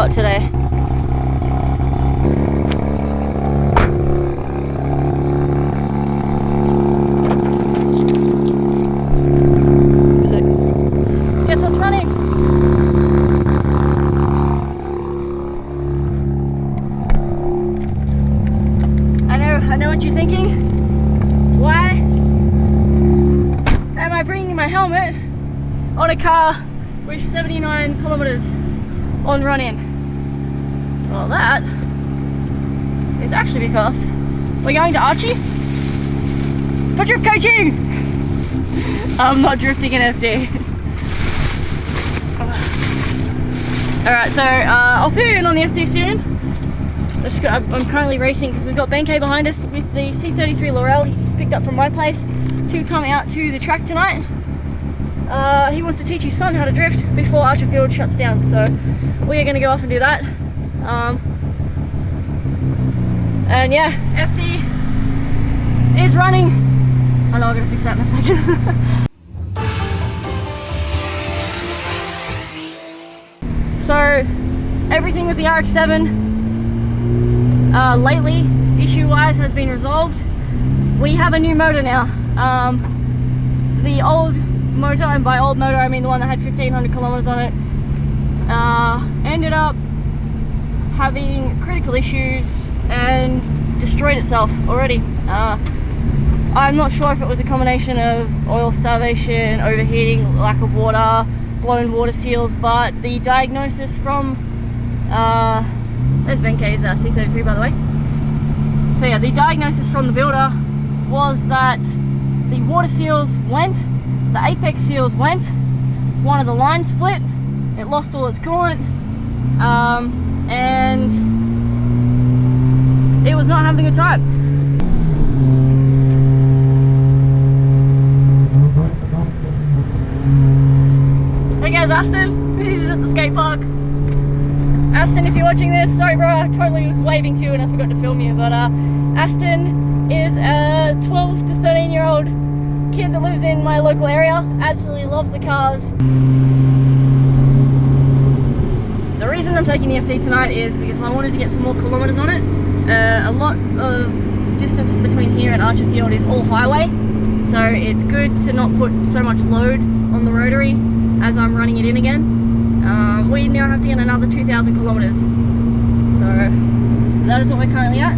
hot today. So, guess what's running? I know what you're thinking. Why am I bringing my helmet on a car with 79 kilometers on run-in? Well, that is actually because we're going to Archy for drift coaching. I'm not drifting in FD. Alright, so I'll fill you in on the FD soon. I'm currently racing because we've got Ben K behind us with the C33 Laurel. He's just picked up from my place to come out to the track tonight. He wants to teach his son how to drift before Archerfield shuts down, so we are going to go off and do that. And yeah, FD is running. I know I'm going to fix that in a second. So everything with the RX-7 lately, issue-wise, has been resolved. We have a new motor now. The old motor, and by old motor I mean the one that had 1500 kilometers on it, ended up having critical issues and destroyed itself already. I'm not sure if it was a combination of oil starvation, overheating, lack of water, blown water seals, but the diagnosis from there's Ben K's C33 by the way. So yeah, the diagnosis from the builder was that the water seals went, the apex seals went, one of the lines split, it lost all its coolant, and it was not having a good time. Hey guys, Aston, he's at the skate park. Aston, if you're watching this, sorry bro, I totally was waving to you and I forgot to film you, but Aston is a 12 to 13 year old kid that lives in my local area, absolutely loves the cars. The reason I'm taking the FD tonight is because I wanted to get some more kilometers on it. A lot of distance between here and Archerfield is all highway, so it's good to not put so much load on the rotary as I'm running it in again. We now have to get another 2,000 kilometers, so that is what we're currently at.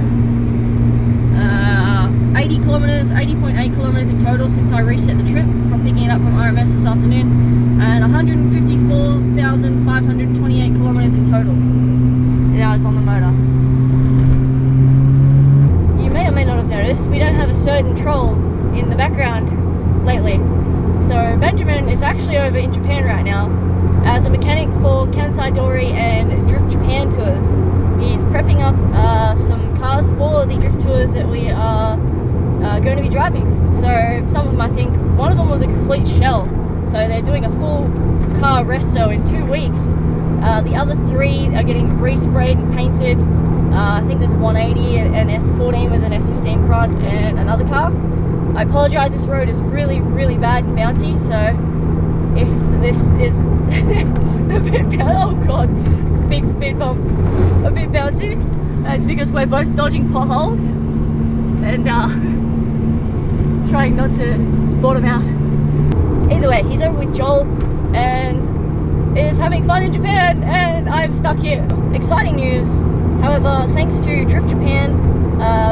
80 kilometers, 80.8 kilometers in total since I reset the trip from picking it up from RMS this afternoon, and 154,528 kilometers in total. Now it's on the motor. You may or may not have noticed we don't have a certain troll in the background lately. So Benjamin is actually over in Japan right now as a mechanic for Kansai Dori and Drift Japan tours. He's prepping up some cars for the drift tours that we are going to be driving. So some of them, I think, one of them was a complete shell. So they're doing a full car resto in 2 weeks. The other 3 are getting resprayed and painted. I think there's a 180, an S14 with an S15 front, and another car. I apologise, this road is really, really bad and bouncy, so if this is a bit bouncy, oh god, it's a big speed bump, a bit bouncy, it's because we're both dodging potholes and trying not to bottom out. Either way, he's over with Joel and is having fun in Japan, and I'm stuck here. Exciting news, however, thanks to Drift Japan,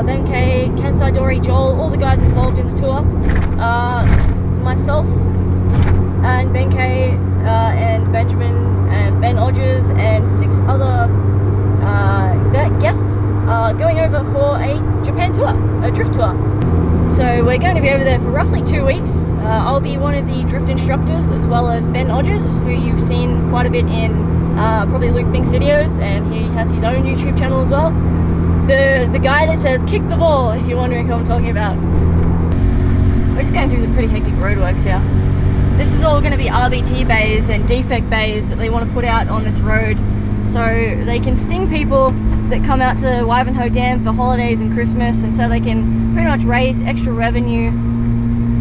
Ben K, Kansai Dori, Joel, all the guys involved in the tour, myself and Ben K and Benjamin and Ben Odgers and 6 other guests are going over for a Japan tour, a drift tour. So we're going to be over there for roughly 2 weeks. I'll be one of the drift instructors, as well as Ben Odgers, who you've seen quite a bit in probably Luke Fink's videos, and he has his own YouTube channel as well. The guy that says kick the ball, if you're wondering who I'm talking about. We're just going through some pretty hectic roadworks here. This is all going to be RBT bays and defect bays that they want to put out on this road, so they can sting people that come out to Wivenhoe Dam for holidays and Christmas, and so they can pretty much raise extra revenue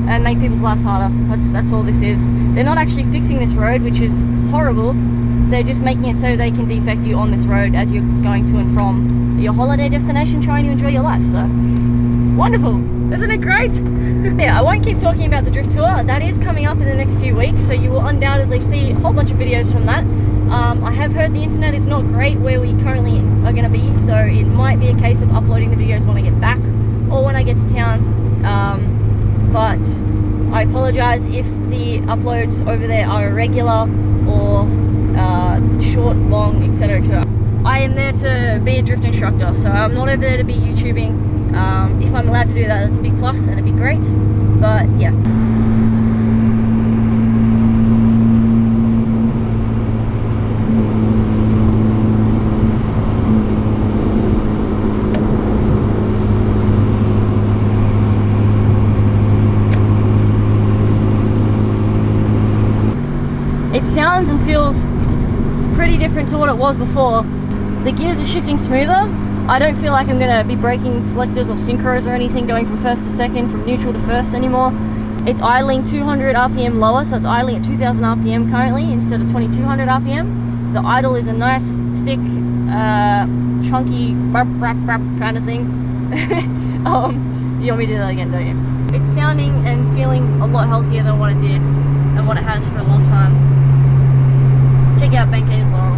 and make people's lives harder. That's all this is. They're not actually fixing this road, which is horrible, They're just making it so they can defect you on this road as you're going to and from your holiday destination, trying to enjoy your life. So wonderful, isn't it great? Yeah, I won't keep talking about the drift tour. That is coming up in the next few weeks, so you will undoubtedly see a whole bunch of videos from that. I have heard the internet is not great where we currently are going to be, so it might be a case of uploading the videos when I get back or when I get to town. But I apologize if the uploads over there are irregular or short, long, etc, etc. I am there to be a drift instructor, so I'm not over there to be YouTubing. If I'm allowed to do that, that's a big plus and it'd be great, but yeah. It sounds and feels pretty different to what it was before. The gears are shifting smoother. I don't feel like I'm going to be braking selectors or synchros or anything going from first to second, from neutral to first anymore. It's idling 200 RPM lower, so it's idling at 2000 RPM currently instead of 2200 RPM. The idle is a nice, thick, chunky burp, burp, burp kind of thing. You want me to do that again, don't you? It's sounding and feeling a lot healthier than what it did and what it has for a long time. Check out Benkei's Laurel.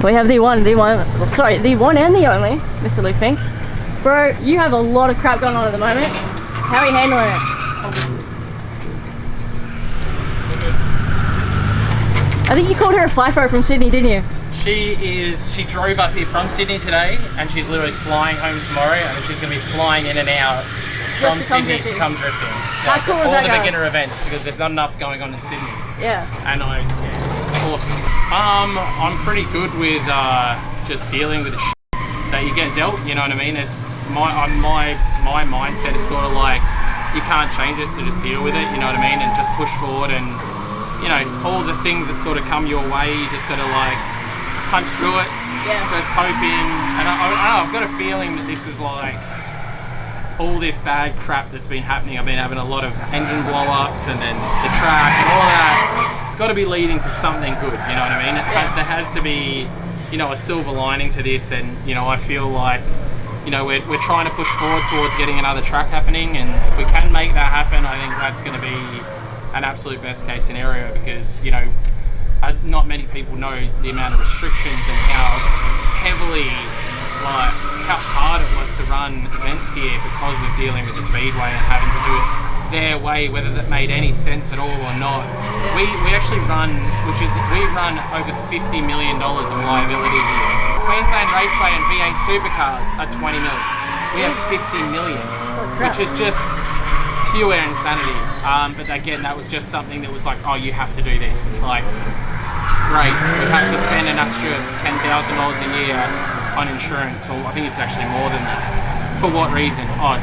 We have the one and the only, Mr. Luke Fink. Bro, you have a lot of crap going on at the moment. How are you handling it? I think you called her a FIFO from Sydney, didn't you? She drove up here from Sydney today and she's literally flying home tomorrow, and then she's going to be flying in and out from Sydney to come drifting. How cool is that? All the beginner events, because there's not enough going on in Sydney. Yeah. And awesome. I'm pretty good with just dealing with the that you get dealt, you know what I mean? It's my mindset is sort of like, you can't change it, so just deal with it, you know what I mean? And just push forward, and you know, all the things that sort of come your way, you just gotta like punch through it. Yeah. Just hoping, and I've got a feeling that this is like all this bad crap that's been happening. I've been having a lot of engine blow-ups and then the track and all that. It's got to be leading to something good, you know what I mean? There has to be, you know, a silver lining to this, and you know, I feel like, you know, we're trying to push forward towards getting another track happening, and if we can make that happen, I think that's going to be an absolute best case scenario, because, you know, not many people know the amount of restrictions and how heavily, like, how hard it was to run events here because of dealing with the Speedway and having to do it their way, whether that made any sense at all or not. We actually run, we run over $50 million of liability here. Queensland Raceway and V8 supercars are 20 million. We have 50 million, which is just pure insanity. But again, that was just something that was like, oh, you have to do this. It's like, great, we have to spend an extra $10,000 a year on insurance, or I think it's actually more than that. For what reason? Oh,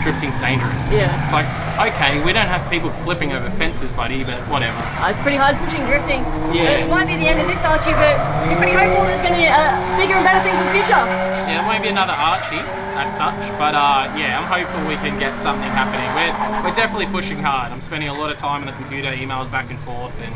drifting's dangerous. Yeah. It's like, okay, we don't have people flipping over fences, buddy, but whatever. It's pretty hard pushing drifting. Yeah. It might be the end of this Archie, but we're pretty hopeful there's going to be bigger and better things in the future. Yeah, there won't be another Archie as such, but yeah, I'm hopeful we can get something happening. We're definitely pushing hard. I'm spending a lot of time on the computer, emails back and forth, and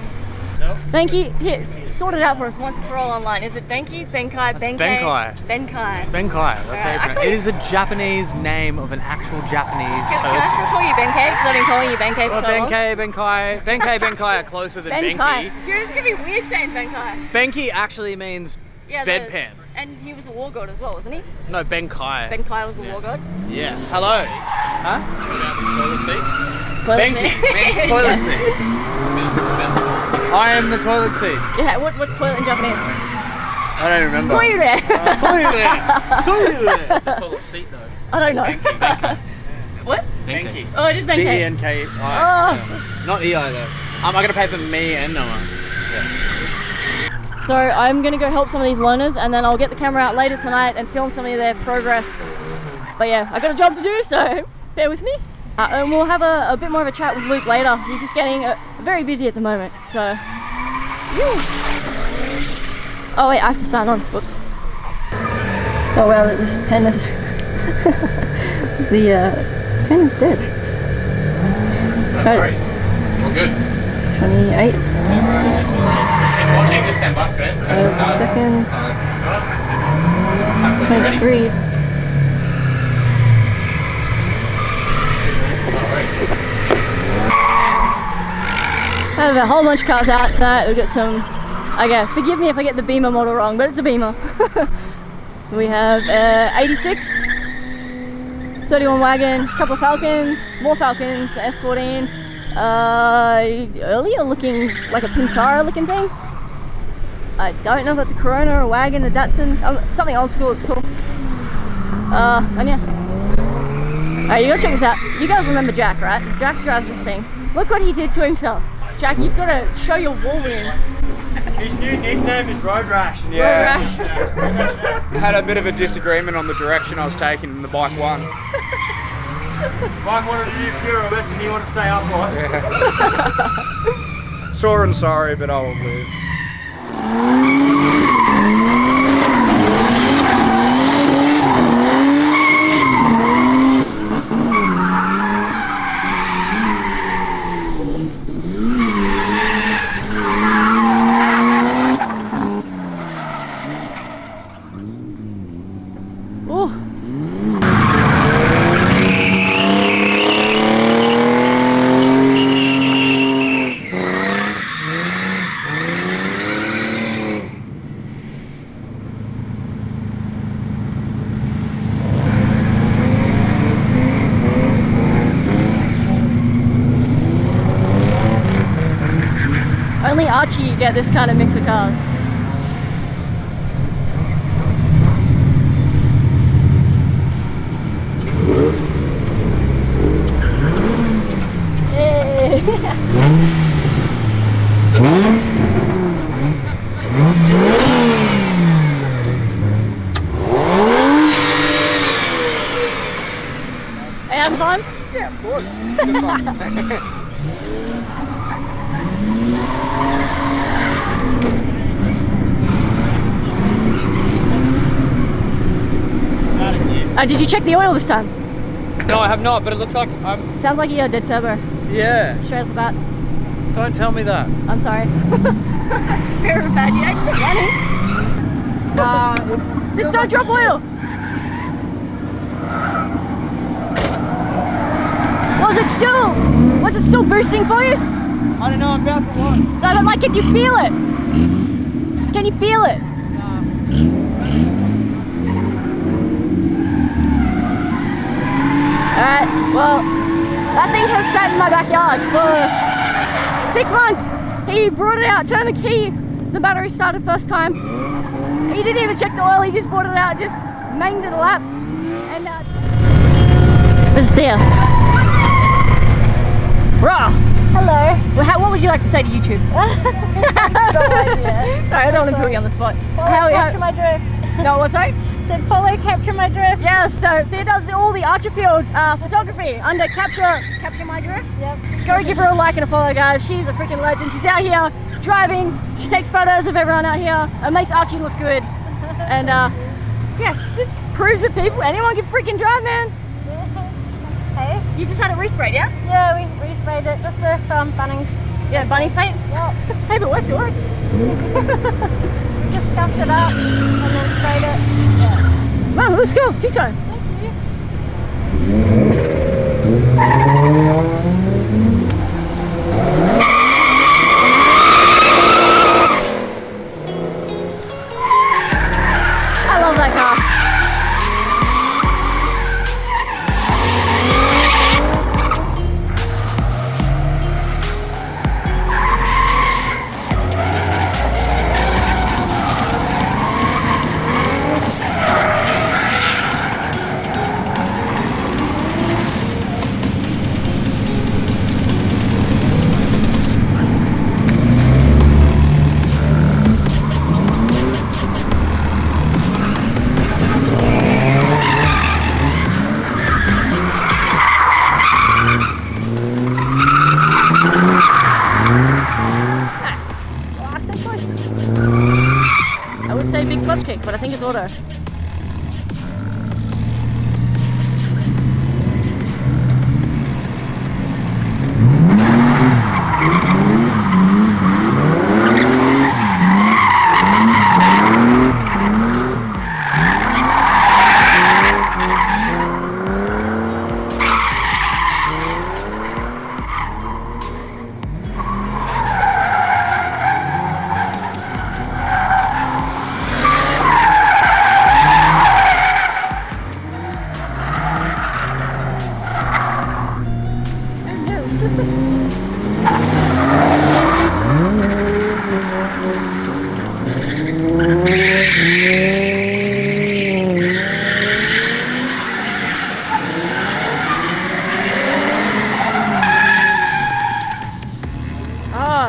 Benki, here, sort it out for us once and for all online. Is it Benki, Benkai, Benkei? Benkai. Benkai. It's Benkai. That's right. It is a Japanese name of an actual Japanese person. Can I still call you Benkei? Because I've been calling you Benkei for so long. Benkai are closer than Benki. Dude, it's going to be weird saying Benkai. Benki actually means bedpan. And he was a war god as well, wasn't he? No, Benkai. Benkai was a war god? Yes. Hello. Huh? about this toilet seat? Benki means toilet seat. I am the toilet seat. Yeah, what's toilet in Japanese? I don't remember. Toilet! Toilet! It's a toilet seat though. I don't know. What? Benki. Oh, it is Benki. B-E-N-K-I. Oh. Not E-I though. I'm going to pay for me and Noah. Yes. So I'm going to go help some of these learners, and then I'll get the camera out later tonight and film some of their progress. But yeah, I got a job to do, so bear with me. And we'll have a bit more of a chat with Luke later. He's just getting very busy at the moment, so Oh wait, I have to sign on. Whoops. Oh well, this pen is the pen is dead. Right. All good. 28th. Just watching this $10, man. Second. 23. I have a whole bunch of cars out tonight. We've got some. Okay, forgive me if I get the Beamer model wrong, but it's a Beamer. We have 86, 31 wagon, a couple of Falcons, more Falcons, S14. Earlier looking like a Pintara looking thing. I don't know if it's a Corona, a wagon, a Datsun, something old school. It's cool. And yeah. Alright, you gotta check this out. You guys remember Jack, right? Jack drives this thing. Look what he did to himself. Jack, you've got to show your Wolverines. His new nickname is Road Rash. Yeah. Road Rash. Had a bit of a disagreement on the direction I was taking and the bike won. Mike wanted to do pirouettes and he wanted to stay upright. Yeah. Sore and sorry, but I will live. Only Archie you get this kind of mix of cars. Hey. Hey, having fun? Yeah, of course. Good fun. Did you check the oil this time? No, I have not, but it looks like I'm... Sounds like you had dead turbo. Yeah. Straight off the bat. Don't tell me that. I'm sorry. Very bad. You don't stop running. Just don't drop oil. Was it still boosting for you? I don't know, I'm about to what? No, but like, can you feel it? Can you feel it? Alright, well, that thing has sat in my backyard for 6 months. He brought it out, turned the key, the battery started first time. He didn't even check the oil, he just brought it out, just manged it a lap. And Mrs. Steer. Raw! Hello. Well, what would you like to say to YouTube? No idea. Sorry, I don't want to put you on the spot. Capture my drift. No, what's that? Said follow capture my drift. Yeah, so Thea does all the Archerfield photography under capture my drift. Yep. Go give her a like and a follow, guys. She's a freaking legend. She's out here driving. She takes photos of everyone out here. It makes Archie look good. And yeah, it just proves that anyone can freaking drive, man. Hey? You just had it resprayed, yeah? Yeah, we resprayed it just with Bunnings. Yeah, Bunny's paint? Yep. Hey, if it works, it works. Just scuffed it up and then sprayed it. Yeah. Wow, let's go. Two-tone. Thank you. I love that car. auto.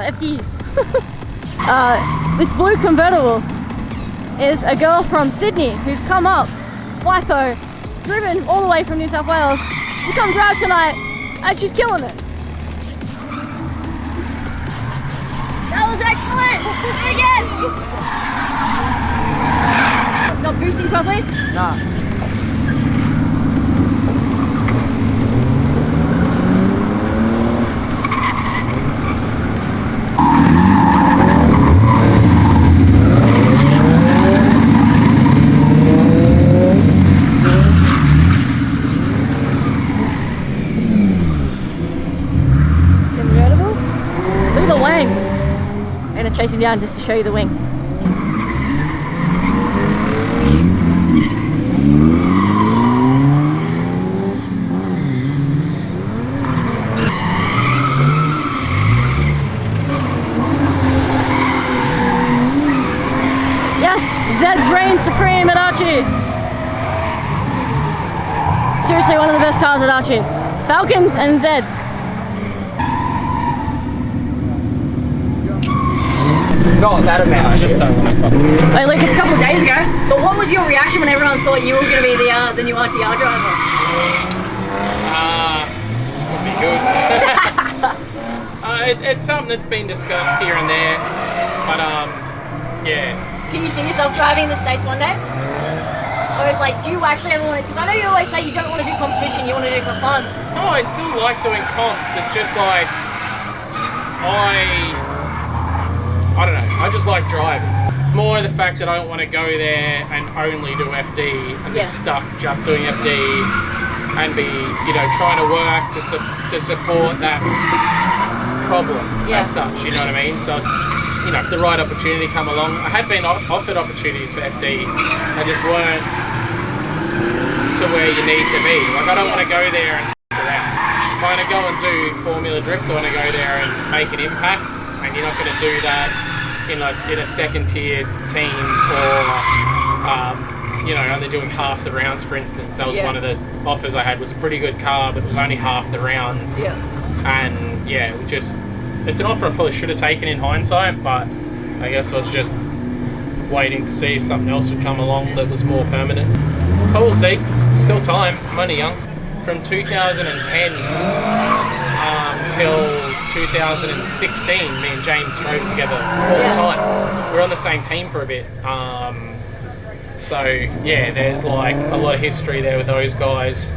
FD. This blue convertible is a girl from Sydney who's come up, FIFO, driven all the way from New South Wales to come drive tonight, and she's killing it. That was excellent! Do it again! Not boosting properly? Nah. Chase him down just to show you the wing. Yes, Zed's reign supreme at Archy. Seriously, one of the best cars at Archy. Falcons and Zeds. Not that amount, I just don't want to. Hey Luke, it's a couple of days ago, but what was your reaction when everyone thought you were going to be the new RTR driver? Would be good. It's something that's been discussed here and there, but yeah. Can you see yourself driving in the States one day? Or like, do you actually ever want to, because I know you always say you don't want to do competition, you want to do it for fun. No, I still like doing comps, it's just like, I don't know, I just like driving. It's more the fact that I don't want to go there and only do FD and be stuck just doing FD and be, you know, trying to work to support that problem as such, you know what I mean? So, you know, if the right opportunity come along, I had been offered opportunities for FD, they just weren't to where you need to be. Like, I don't want to go there and f*** it out. If I want to go and do Formula Drift, I want to go there and make an impact, and you're not going to do that in a second tier team or you know, only doing half the rounds, for instance. That was one of the offers I had. Was a pretty good car, but it was only half the rounds. And yeah, it's an offer I probably should have taken in hindsight, but I guess I was just waiting to see if something else would come along that was more permanent. But we'll see. Still time. I'm only young. From 2010 till 2016, me and James drove together all the time. We were on the same team for a bit. So yeah, there's like a lot of history there with those guys.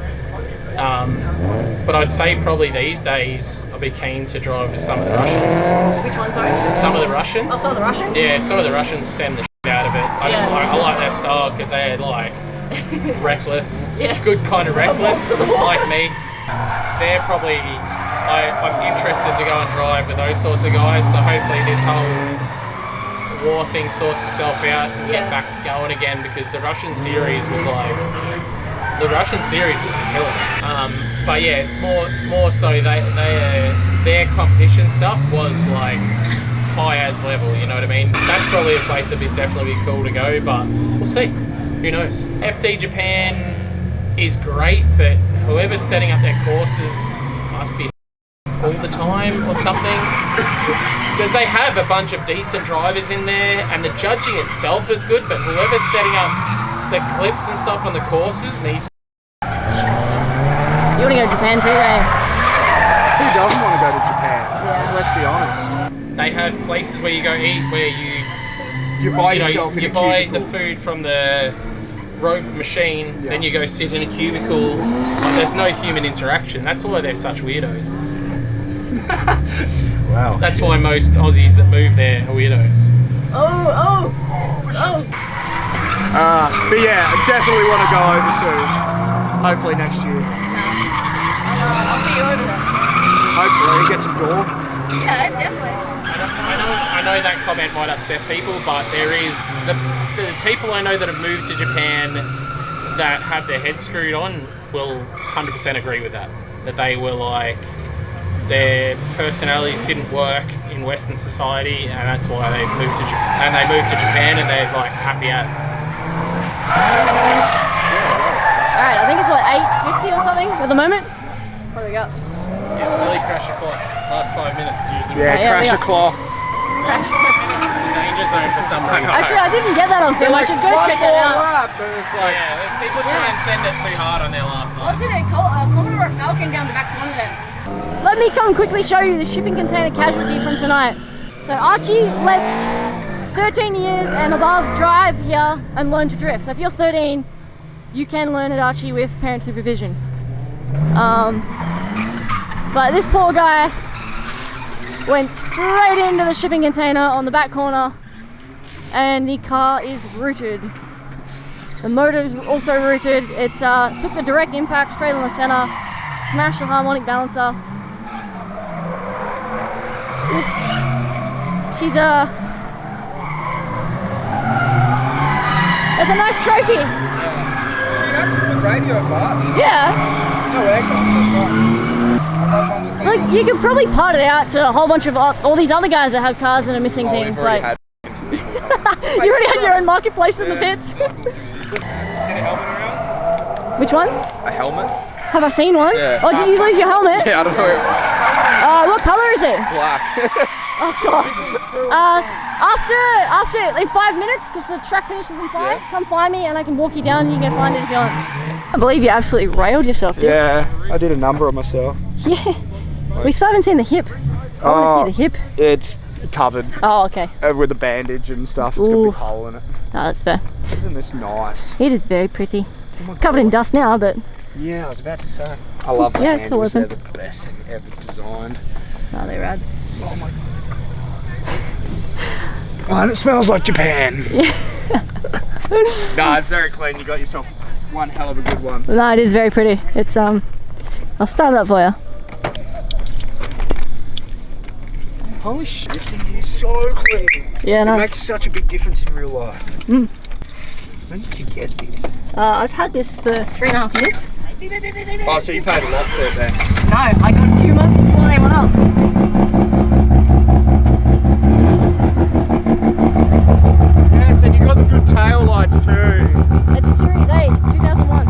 But I'd say probably these days I'd be keen to drive with some of the Russians. Which one, sorry? Some of the Russians. Oh, some of the Russians? Yeah, some of the Russians send the shit out of it. I like their style because they had like reckless, good kind of reckless, like me. They're probably, I'm interested to go and drive with those sorts of guys, so hopefully this whole war thing sorts itself out and get back going again, because the Russian series was like, killing it. But yeah, it's more so their competition stuff was like high as level, you know what I mean? That's probably a place that'd definitely be cool to go, but we'll see. Who knows? FD Japan is great, but whoever's setting up their courses must be all the time or something, because they have a bunch of decent drivers in there and the judging itself is good, but whoever's setting up the clips and stuff on the courses needs. You want to go to Japan too, eh? Who doesn't want to go to Japan? Let's be honest. They have places where you go eat, where you You buy yourself in you a buy cubicle. the food from the rogue machine, then you go sit in a cubicle. Like, there's no human interaction. That's why they're such weirdos. Wow. That's why most Aussies that move there are weirdos. Oh. But yeah, I definitely want to go over soon. Hopefully next year. I'll see you over there. Hopefully get some door. Yeah, definitely. I know that comment might upset people, but there is the people I know that have moved to Japan that have their heads screwed on will 100% agree with that. That they were like, their personalities didn't work in Western society, and that's why they moved to Japan. And they moved to Japan, and they're like happy as. All right, I think it's what 8:50 or something at the moment. What do we got? Yeah, it's nearly crash o'clock. Last 5 minutes is usually. Yeah, yeah, crash we o'clock. It's the danger zone for some reason. Actually, I didn't get that on film. I should go check that out. But it's like, Yeah, people try and send it too hard on their last line. What's in a Commodore Falcon down the back corner there? Let me come quickly show you the shipping container casualty from tonight. So Archie lets 13 years and above drive here and learn to drift. So if you're 13, you can learn at Archie with parent supervision. But this poor guy went straight into the shipping container on the back corner, and the car is rooted. The motor is also rooted. It's took the direct impact straight on the center, smashed the harmonic balancer. Oof. She's It's a nice trophy. see, that's a good radio part. Yeah. No aircon. Look, you could probably part it out to a whole bunch of all these other guys that have cars and are missing things. Like, you already had your own marketplace in the pits. Seen a helmet around? Which one? A helmet? Have I seen one? Yeah. Oh, did you lose your helmet? Yeah, I don't know. What color is it? Black. Oh god. After in 5 minutes, because the track finishes in 5, come find me and I can walk you down and you can find it if you want. I believe you absolutely railed yourself, dude. Yeah, I did a number on myself. Yeah. We still haven't seen the hip. I want to see the hip. It's covered Oh, okay. with a bandage and stuff. It's got a Ooh. big hole in it. No, that's fair. Isn't this nice? It is very pretty. It's covered in dust now, but Yeah, I was about to say. I love the Yeah, it's still handles. They're open. the best thing ever designed. no, they're rad. Oh my god. And it smells like Japan. Nah, it's very clean. You got yourself one hell of a good one. No, it is very pretty. It's I'll start it up for you. Holy shit, this thing is so clean. Yeah, It no. makes such a big difference in real life. Mm. When did you get this? I've had this for 3.5 years. Oh, so you paid a lot for it then? No, I got 2 months before they went up. Yes, and you got the good tail lights too. It's a Series 8, 2001.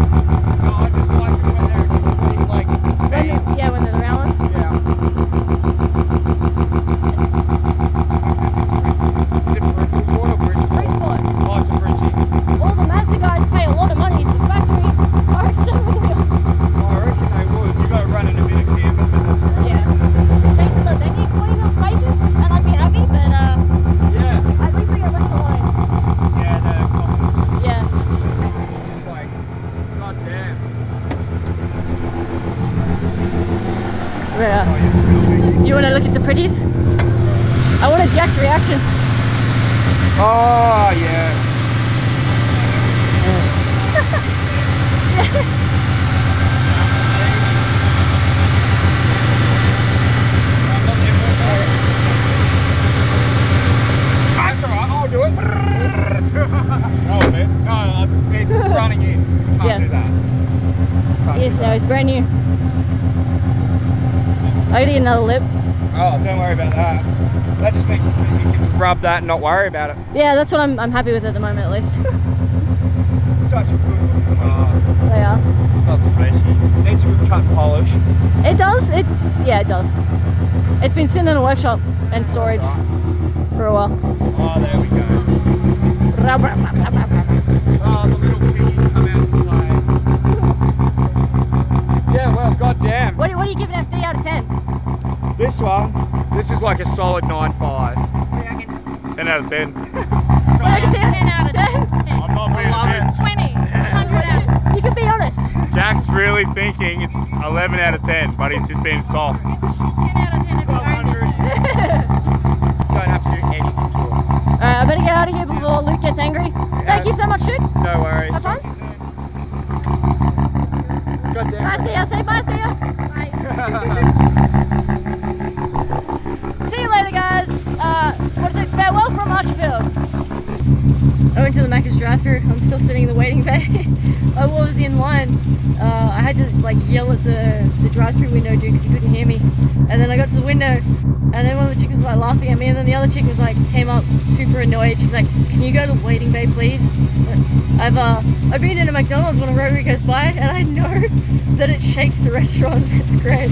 Oh, I just like it when they're completely like bang. When they're the round ones. Yeah. Is it Bridgeport or Bridgeport? Bridgeport. Oh, it's a Bridgie. All the Mazda guys pay a lot of money for factory RX-7 wheels. Oh, I reckon they would. You got running a bit of camber, but that's right. Yeah. They need 20 mil spaces, and I'd be happy, but Yeah. at least they get left alone. Yeah, the coppers. Yeah. Just like, god damn. Yeah. Oh, yeah, real big. You want to look at the pretties? I wanted Jack's reaction. Oh, yes. That's alright, I'll do it. Oh, man. No, it's running in. Can't Yeah. do that. Can't do Yes, that. no, it's brand new. I gotta get another lip. Oh, don't worry about that. That just makes you can rub that and not worry about it. Yeah, that's what I'm happy with at the moment, at least. Such a good looking car. They are. Not flashy. Needs a good cut and polish. It does. It does. It's been sitting in a workshop and storage for a while. Oh, there we go. Oh, the little piggies come out to play. Yeah, well, goddamn. What are you giving FD out of 10? This one, this is like a solid 9.5. 10 out of 10. 10 10 out of 10. I'm not being a bitch. 20. 100 out. You can be honest. Jack's really thinking it's 11 out of 10, but he's just being soft. 10 out of 10 if you owned it. Don't have to do anything to it. Alright, I better get out of here before Luke gets angry. Thank you so much, dude. No worries. Have fun. Talk to you soon. God damn Bye, it. Thea. Say bye, Thea. See you later, guys. What is it? Farewell from Archerfield. I went to the Macca's drive-thru. I'm still sitting in the waiting bay. I was in line. I had to like yell at the drive-thru window dude because he couldn't hear me. And then I got to the window, and then one of the chickens was like laughing at me, and then the other chick was like came up super annoyed. She's like, "Can you go to the waiting bay, please?" I've been in a McDonald's when a rotary goes by, and I know that it shakes the restaurant. It's great.